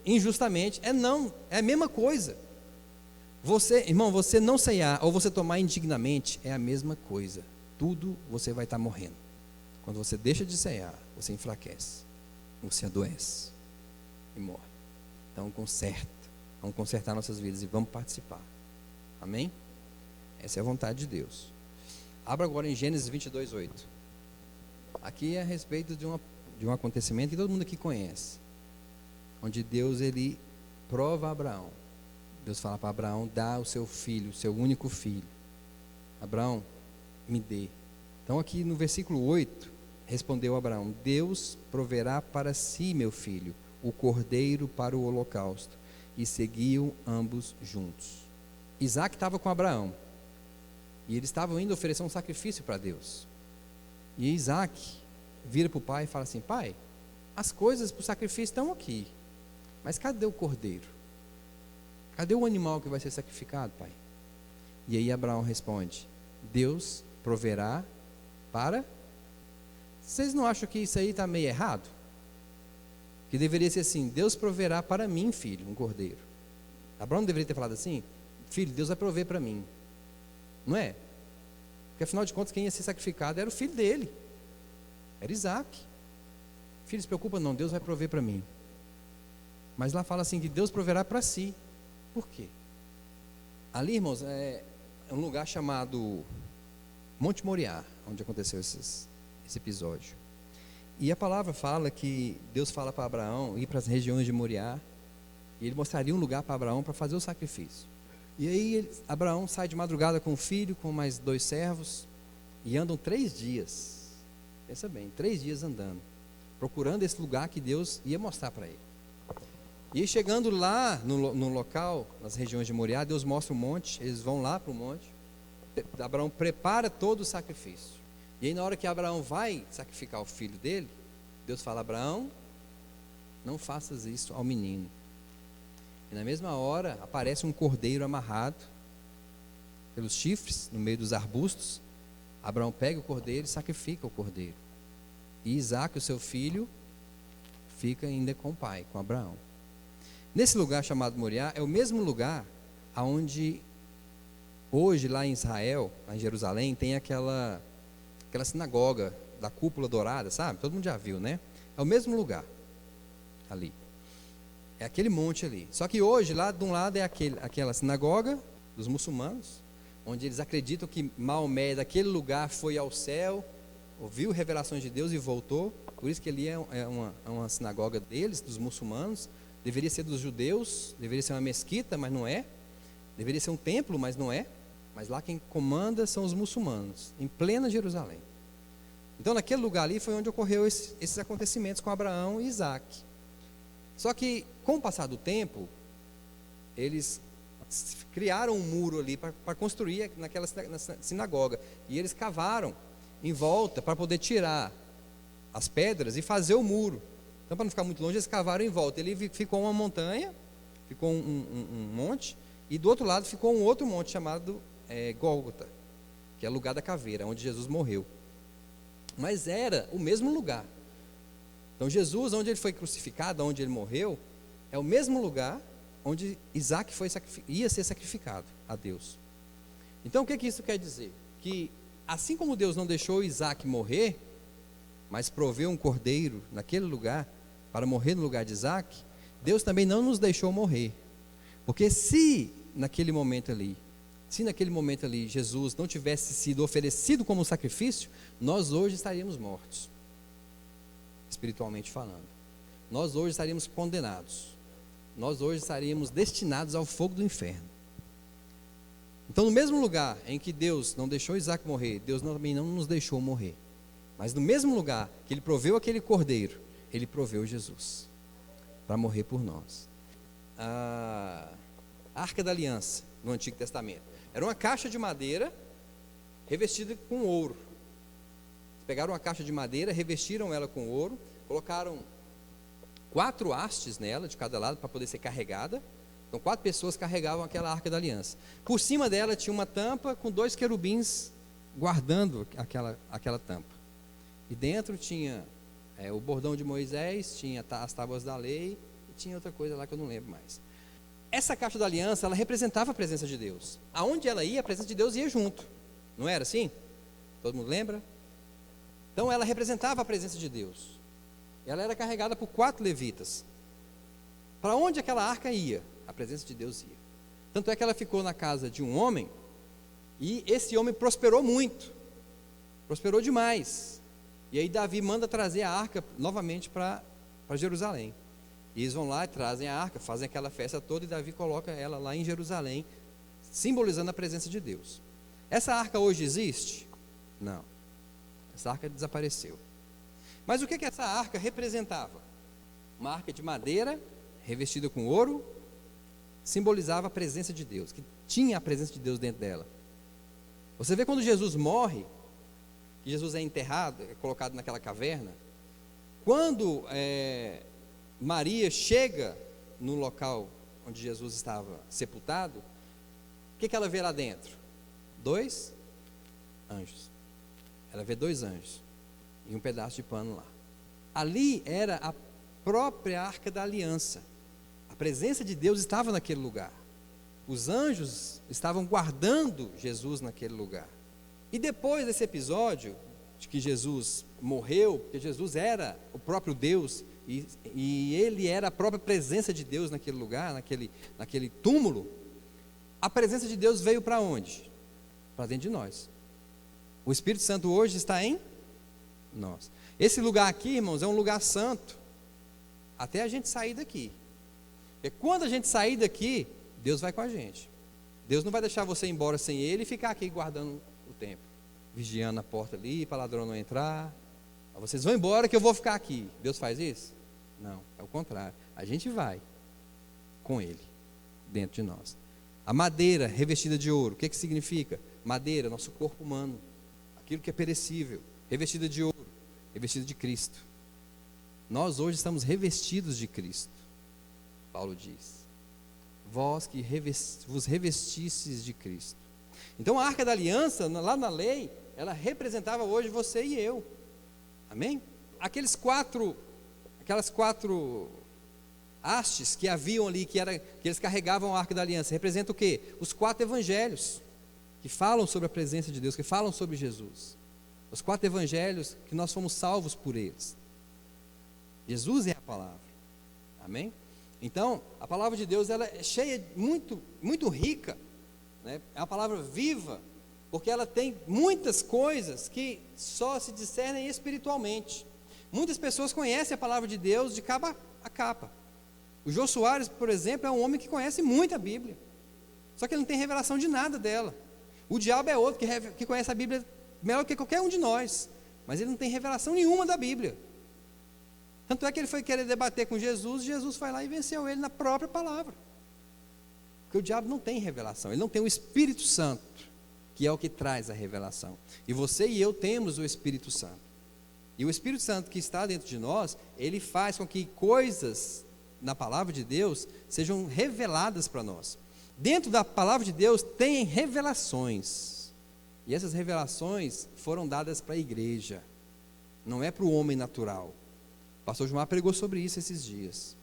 injustamente. É a mesma coisa. Irmão, você não ceiar ou você tomar indignamente é a mesma coisa. Tudo você vai estar morrendo. Quando você deixa de ceiar, você enfraquece, você adoece e morre. Então vamos consertar nossas vidas e vamos participar. Amém? Essa é a vontade de Deus. Abra agora em Gênesis 22:8. Aqui é a respeito de um acontecimento que todo mundo aqui conhece, onde Deus ele prova a Abraão. Deus fala para Abraão: dá o seu filho, o seu único filho. Abraão, me dê. Então aqui no versículo 8, respondeu Abraão: Deus proverá para si, meu filho, o cordeiro para o holocausto. E seguiam ambos juntos. Isaac estava com Abraão, e eles estavam indo oferecer um sacrifício para Deus. E Isaac vira para o pai e fala assim: pai, as coisas para o sacrifício estão aqui, mas cadê o cordeiro? Cadê o animal que vai ser sacrificado, pai? E aí Abraão responde: Deus proverá para... Vocês não acham que isso aí está meio errado? Que deveria ser assim: Deus proverá para mim, filho, um cordeiro. Abraão não deveria ter falado assim: filho, Deus vai prover para mim. Não é? Porque afinal de contas quem ia ser sacrificado era o filho dele, era Isaac. Filho, se preocupa não, Deus vai prover para mim. Mas lá fala assim que Deus proverá para si. Por quê? Ali, irmãos, é um lugar chamado Monte Moriá, onde aconteceu esse episódio. E a palavra fala que Deus fala para Abraão ir para as regiões de Moriá, e ele mostraria um lugar para Abraão para fazer o sacrifício. E aí Abraão sai de madrugada com o filho, com mais 2 servos, e andam 3 dias. Pensa bem, 3 dias andando, procurando esse lugar que Deus ia mostrar para ele. E aí, chegando lá no local, nas regiões de Moriá, Deus mostra o monte, eles vão lá para o monte, Abraão prepara todo o sacrifício. E aí na hora que Abraão vai sacrificar o filho dele, Deus fala: Abraão, não faças isso ao menino. E na mesma hora aparece um cordeiro amarrado pelos chifres no meio dos arbustos. Abraão pega o cordeiro e sacrifica o cordeiro. E Isaac, o seu filho, fica ainda com o pai, com Abraão. Nesse lugar chamado Moriá, é o mesmo lugar onde hoje lá em Israel, lá em Jerusalém, tem aquela sinagoga da cúpula dourada, sabe? Todo mundo já viu, né? É o mesmo lugar ali. É aquele monte ali. Só que hoje, lá de um lado é aquela sinagoga dos muçulmanos, onde eles acreditam que Maomé daquele lugar foi ao céu, ouviu revelações de Deus e voltou. Por isso que ali é uma sinagoga deles, dos muçulmanos. Deveria ser dos judeus, deveria ser uma mesquita, mas não é. Deveria ser um templo, mas não é. Mas lá quem comanda são os muçulmanos, em plena Jerusalém. Então naquele lugar ali foi onde ocorreu esses acontecimentos com Abraão e Isaac. Só que com o passar do tempo, eles criaram um muro ali para construir naquela sinagoga. E eles cavaram em volta para poder tirar as pedras e fazer o muro. Então, para não ficar muito longe, eles cavaram em volta. Ele ficou uma montanha, ficou um monte, e do outro lado ficou um outro monte chamado Gólgota, que é o lugar da caveira, onde Jesus morreu. Mas era o mesmo lugar. Então Jesus, onde ele foi crucificado, onde ele morreu, é o mesmo lugar onde Isaac ia ser sacrificado a Deus. Então o que isso quer dizer? Que assim como Deus não deixou Isaac morrer, mas proveu um cordeiro naquele lugar, para morrer no lugar de Isaac, Deus também não nos deixou morrer. Porque se naquele momento ali Jesus não tivesse sido oferecido como sacrifício, nós hoje estaríamos mortos, espiritualmente falando. Nós hoje estaríamos condenados. Nós hoje estaríamos destinados ao fogo do inferno. Então, no mesmo lugar em que Deus não deixou Isaac morrer, Deus também não nos deixou morrer. Mas no mesmo lugar que Ele proveu aquele cordeiro, Ele proveu Jesus para morrer por nós. A Arca da Aliança no Antigo Testamento era uma caixa de madeira revestida com ouro. Pegaram uma caixa de madeira, revestiram ela com ouro, colocaram 4 hastes nela, de cada lado, para poder ser carregada. Então 4 pessoas carregavam aquela Arca da Aliança. Por cima dela tinha uma tampa com 2 querubins guardando aquela tampa. E dentro tinha o bordão de Moisés, tinha as tábuas da lei, e tinha outra coisa lá que eu não lembro mais. Essa caixa da aliança, ela representava a presença de Deus. Aonde ela ia, a presença de Deus ia junto. Não era assim? Todo mundo lembra? Então ela representava a presença de Deus. Ela era carregada por 4 levitas. Para onde aquela arca ia, a presença de Deus ia. Tanto é que ela ficou na casa de um homem, e esse homem prosperou muito. Prosperou demais. E aí Davi manda trazer a arca novamente para Jerusalém. E eles vão lá e trazem a arca, fazem aquela festa toda, e Davi coloca ela lá em Jerusalém, simbolizando a presença de Deus. Essa arca hoje existe? Não. Essa arca desapareceu. Mas o que essa arca representava? Uma arca de madeira, revestida com ouro, simbolizava a presença de Deus, que tinha a presença de Deus dentro dela. Você vê quando Jesus morre, que Jesus é enterrado, é colocado naquela caverna, quando Maria chega no local onde Jesus estava sepultado, o que ela vê lá dentro? 2 anjos. Ela vê 2 anjos e um pedaço de pano lá. Ali era a própria Arca da Aliança. A presença de Deus estava naquele lugar. Os anjos estavam guardando Jesus naquele lugar. E depois desse episódio, de que Jesus morreu, porque Jesus era o próprio Deus, e Ele era a própria presença de Deus naquele lugar, naquele túmulo, a presença de Deus veio para onde? Para dentro de nós. O Espírito Santo hoje está em nós. Esse lugar aqui, irmãos, é um lugar santo, até a gente sair daqui. Porque quando a gente sair daqui, Deus vai com a gente. Deus não vai deixar você ir embora sem Ele e ficar aqui guardando o templo, vigiando a porta ali, para ladrão não entrar. Vocês vão embora que eu vou ficar aqui. Deus faz isso? Não, é o contrário. A gente vai com Ele, dentro de nós. A madeira revestida de ouro, o que significa? Madeira, nosso corpo humano, aquilo que é perecível, revestida de ouro, revestida de Cristo. Nós hoje estamos revestidos de Cristo. Paulo diz: vós que vos revestistes de Cristo. Então a Arca da Aliança, lá na lei, ela representava hoje você e eu. Amém? Aquelas quatro hastes que haviam ali, que eles carregavam a Arca da Aliança, representa o quê? Os 4 evangelhos, que falam sobre a presença de Deus, que falam sobre Jesus. Os 4 evangelhos que nós fomos salvos por eles. Jesus é a palavra. Amém? Então, a palavra de Deus, ela é cheia, muito, muito rica, né? É uma palavra viva, porque ela tem muitas coisas que só se discernem espiritualmente. Muitas pessoas conhecem a palavra de Deus de capa a capa. O Jô Soares, por exemplo, é um homem que conhece muito a Bíblia, só que ele não tem revelação de nada dela. O diabo é outro que conhece a Bíblia melhor que qualquer um de nós, mas ele não tem revelação nenhuma da Bíblia. Tanto é que ele foi querer debater com Jesus, e Jesus foi lá e venceu ele na própria palavra. Porque o diabo não tem revelação, ele não tem o Espírito Santo, que é o que traz a revelação. E você e eu temos o Espírito Santo. E o Espírito Santo que está dentro de nós, ele faz com que coisas na palavra de Deus sejam reveladas para nós. Dentro da palavra de Deus tem revelações. E essas revelações foram dadas para a igreja, não é para o homem natural. O pastor Gilmar pregou sobre isso esses dias,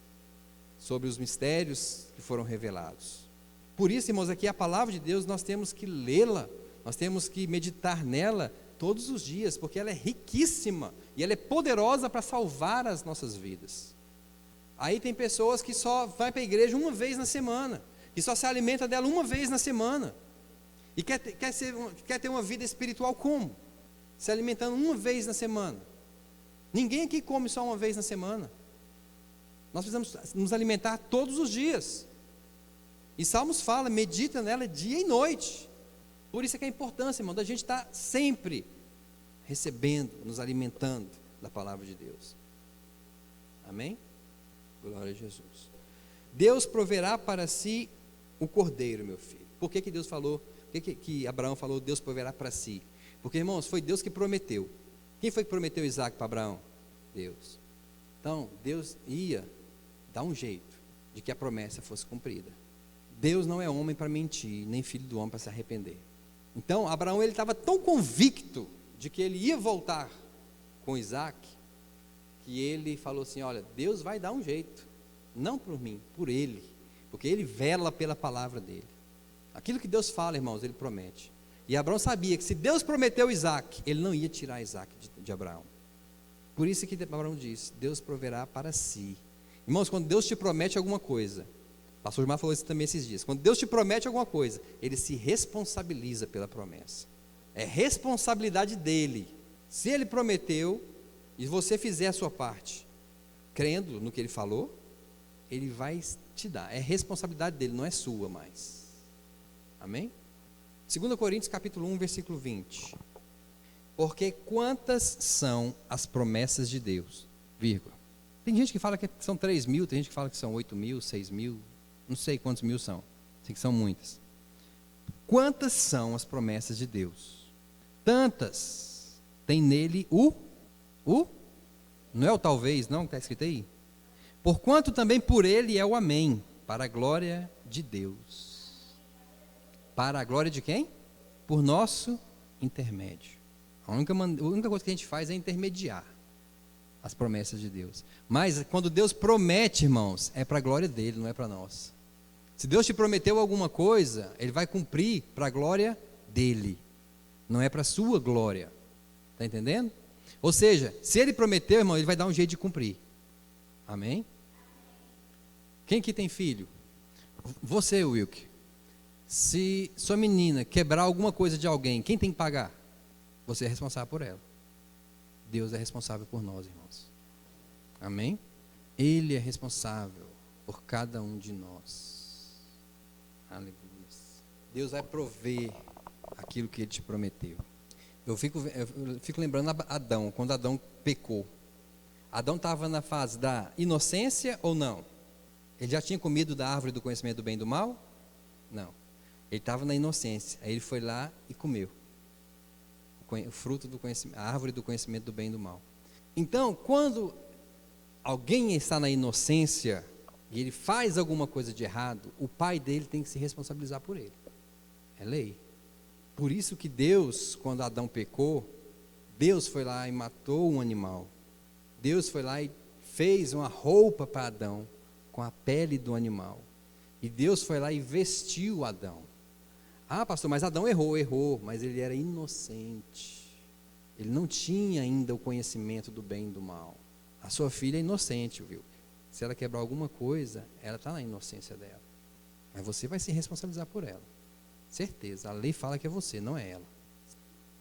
sobre os mistérios que foram revelados. Por isso, irmãos, aqui a palavra de Deus, nós temos que lê-la, nós temos que meditar nela todos os dias, porque ela é riquíssima, e ela é poderosa para salvar as nossas vidas. Aí tem pessoas que só vão para a igreja uma vez na semana, que só se alimenta dela uma vez na semana, e quer ter uma vida espiritual como? Se alimentando uma vez na semana. Ninguém aqui come só uma vez na semana. Nós precisamos nos alimentar todos os dias. E Salmos fala, medita nela dia e noite. Por isso é que a importância, irmão, da gente estar sempre recebendo, nos alimentando da palavra de Deus. Amém? Glória a Jesus. Deus proverá para si o cordeiro, meu filho. Por que Deus falou? Por que Abraão falou, Deus proverá para si? Porque, irmãos, foi Deus que prometeu. Quem foi que prometeu Isaac para Abraão? Deus. Então, Deus ia dar um jeito de que a promessa fosse cumprida. Deus não é homem para mentir, nem filho do homem para se arrepender. Então, Abraão, ele estava tão convicto de que ele ia voltar com Isaac, que ele falou assim, olha, Deus vai dar um jeito, não por mim, por ele, porque ele vela pela palavra dele. Aquilo que Deus fala, irmãos, ele promete. E Abraão sabia que se Deus prometeu Isaac, ele não ia tirar Isaac de Abraão. Por isso que Abraão disse, Deus proverá para si. Irmãos, quando Deus te promete alguma coisa, o pastor Gilmar falou isso também esses dias, quando Deus te promete alguma coisa, ele se responsabiliza pela promessa. É responsabilidade dele. Se ele prometeu, e você fizer a sua parte, crendo no que ele falou, ele vai te dar. É responsabilidade dele, não é sua mais. Amém? 2 Coríntios capítulo 1, versículo 20. Porque quantas são as promessas de Deus? Vírgula. Tem gente que fala que são 3.000, tem gente que fala que são 8.000, 6.000, não sei quantos mil são. Sei que são muitas. Quantas são as promessas de Deus? Tantas tem nele não é o talvez, não, que está escrito aí? Porquanto também por ele é o amém, para a glória de Deus. Para a glória de quem? Por nosso intermédio. A única coisa que a gente faz é intermediar as promessas de Deus. Mas quando Deus promete, irmãos, é para a glória dele, não é para nós. Se Deus te prometeu alguma coisa, ele vai cumprir para a glória dele, não é para a sua glória. Está entendendo? Ou seja, se ele prometeu, irmão, ele vai dar um jeito de cumprir. Amém? Quem que tem filho? Você, Wilk. Se sua menina quebrar alguma coisa de alguém, quem tem que pagar? Você é responsável por ela. Deus é responsável por nós, irmãos. Amém? Ele é responsável por cada um de nós. Aleluia. Deus vai prover aquilo que ele te prometeu. Eu fico lembrando Adão, quando Adão pecou. Adão estava na fase da inocência ou não? Ele já tinha comido da árvore do conhecimento do bem e do mal? Não. Ele estava na inocência. Aí ele foi lá e comeu o fruto do conhecimento, a árvore do conhecimento do bem e do mal. Então, quando alguém está na inocência e ele faz alguma coisa de errado, o pai dele tem que se responsabilizar por ele. É lei. Por isso que Deus, quando Adão pecou, Deus foi lá e matou um animal. Deus foi lá e fez uma roupa para Adão com a pele do animal. E Deus foi lá e vestiu Adão. Ah, pastor, mas Adão errou, mas ele era inocente. Ele não tinha ainda o conhecimento do bem e do mal. A sua filha é inocente, viu? Se ela quebrar alguma coisa, ela está na inocência dela. Mas você vai se responsabilizar por ela. Certeza, a lei fala que é você, não é ela.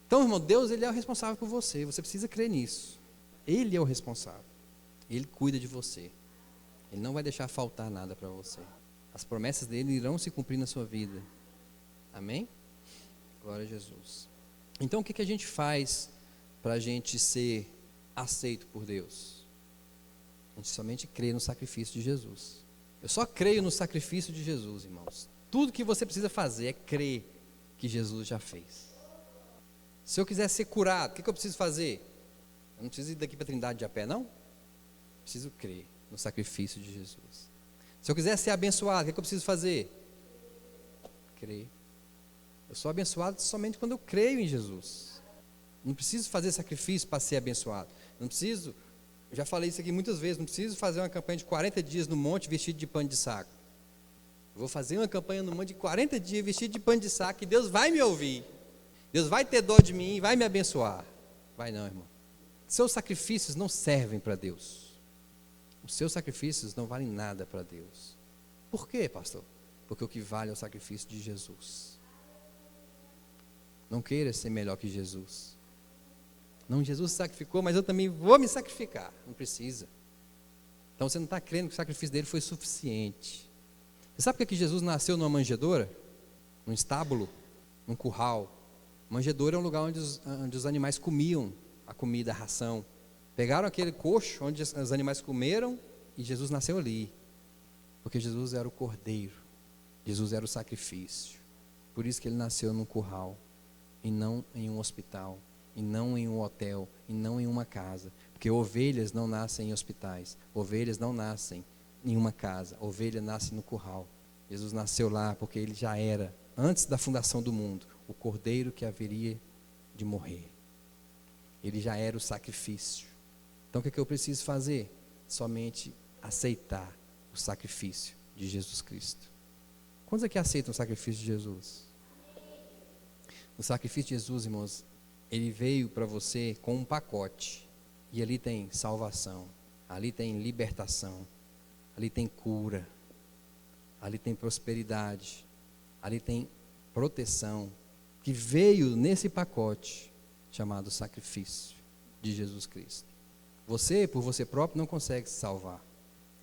Então, irmão, Deus, ele é o responsável por você. Você precisa crer nisso. Ele é o responsável. Ele cuida de você. Ele não vai deixar faltar nada para você. As promessas dele irão se cumprir na sua vida. Amém? Glória a Jesus. Então, o que a gente faz para a gente ser aceito por Deus? A gente somente crê no sacrifício de Jesus. Eu só creio no sacrifício de Jesus, irmãos. Tudo que você precisa fazer é crer que Jesus já fez. Se eu quiser ser curado, o que eu preciso fazer? Eu não preciso ir daqui para a Trindade de a pé, não? Preciso crer no sacrifício de Jesus. Se eu quiser ser abençoado, o que eu preciso fazer? Crer. Eu sou abençoado somente quando eu creio em Jesus. Não preciso fazer sacrifício para ser abençoado. Não preciso, eu já falei isso aqui muitas vezes, não preciso fazer uma campanha de 40 dias no monte vestido de pano de saco. Eu vou fazer uma campanha no monte de 40 dias vestido de pano de saco e Deus vai me ouvir. Deus vai ter dó de mim e vai me abençoar. Vai não, irmão. Seus sacrifícios não servem para Deus. Os seus sacrifícios não valem nada para Deus. Por quê, pastor? Porque o que vale é o sacrifício de Jesus. Não queira ser melhor que Jesus. Não, Jesus se sacrificou, mas eu também vou me sacrificar. Não precisa. Então você não está crendo que o sacrifício dele foi suficiente. Você sabe por que Jesus nasceu numa manjedoura? Num estábulo? num curral. Manjedoura é um lugar onde os animais comiam a comida, a ração. Pegaram aquele coxo onde os animais comeram e Jesus nasceu ali. Porque Jesus era o cordeiro. Jesus era o sacrifício. Por isso que ele nasceu num curral e não em um hospital, e não em um hotel, e não em uma casa. Porque ovelhas não nascem em hospitais, ovelhas não nascem em uma casa, ovelha nasce no curral. Jesus nasceu lá porque ele já era, antes da fundação do mundo, o cordeiro que haveria de morrer. Ele já era o sacrifício. Então o que eu preciso fazer? Somente aceitar o sacrifício de Jesus Cristo. Quantos aqui aceitam o sacrifício de Jesus? O sacrifício de Jesus, irmãos, ele veio para você com um pacote. E ali tem salvação, ali tem libertação, ali tem cura, ali tem prosperidade, ali tem proteção, que veio nesse pacote chamado sacrifício de Jesus Cristo. Você, por você próprio, não consegue se salvar.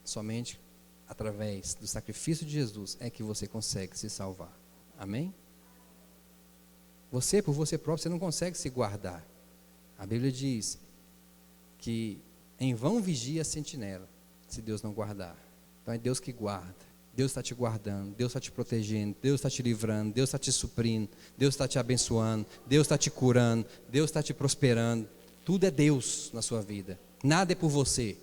Somente através do sacrifício de Jesus é que você consegue se salvar. Amém? Você, por você próprio, você não consegue se guardar. A Bíblia diz que em vão vigia a sentinela, se Deus não guardar. Então é Deus que guarda. Deus está te guardando, Deus está te protegendo, Deus está te livrando, Deus está te suprindo, Deus está te abençoando, Deus está te curando, Deus está te prosperando. Tudo é Deus na sua vida. Nada é por você.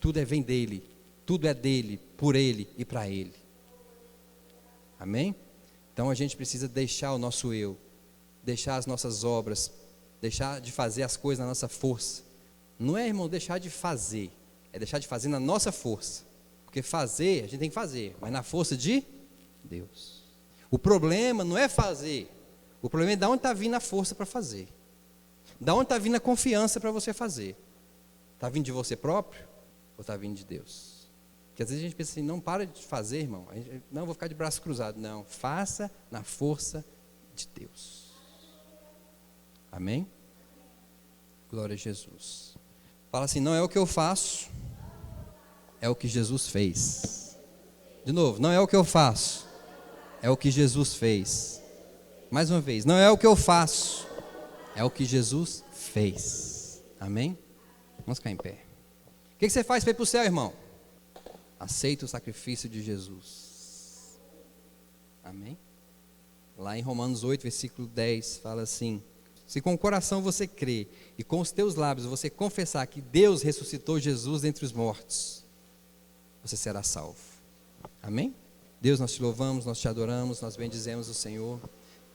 Tudo vem dele. Tudo é dele, por ele e para ele. Amém? Então a gente precisa deixar o nosso eu, deixar as nossas obras, deixar de fazer as coisas na nossa força. Não é, irmão, deixar de fazer, é deixar de fazer na nossa força. Porque fazer, a gente tem que fazer, mas na força de Deus. O problema não é fazer, o problema é de onde está vindo a força para fazer. Da onde está vindo a confiança para você fazer? Está vindo de você próprio ou está vindo de Deus? Porque às vezes a gente pensa assim, não para de fazer, irmão. Não, vou ficar de braço cruzado. Não, faça na força de Deus. Amém? Glória a Jesus. Fala assim, não é o que eu faço, é o que Jesus fez. De novo, não é o que eu faço, é o que Jesus fez. Mais uma vez, não é o que eu faço, é o que Jesus fez. Amém? Vamos ficar em pé. O que você faz para ir para o céu, irmão? Aceita o sacrifício de Jesus. Amém? Lá em Romanos 8, versículo 10, fala assim: se com o coração você crê e com os teus lábios você confessar que Deus ressuscitou Jesus dentre os mortos, você será salvo. Amém? Deus, nós te louvamos, nós te adoramos, nós bendizemos o Senhor.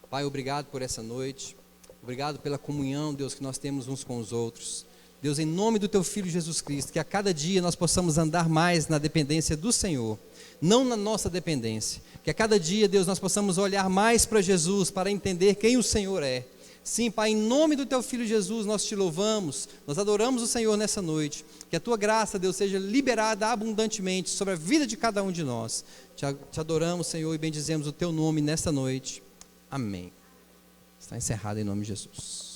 Pai, obrigado por essa noite. Obrigado pela comunhão, Deus, que nós temos uns com os outros. Deus, em nome do teu Filho Jesus Cristo, que a cada dia nós possamos andar mais na dependência do Senhor, não na nossa dependência. Que a cada dia, Deus, nós possamos olhar mais para Jesus, para entender quem o Senhor é. Sim, Pai, em nome do teu Filho Jesus, nós te louvamos, nós adoramos o Senhor nessa noite. Que a tua graça, Deus, seja liberada abundantemente sobre a vida de cada um de nós. Te adoramos, Senhor, e bendizemos o teu nome nesta noite. Amém. Está encerrado em nome de Jesus.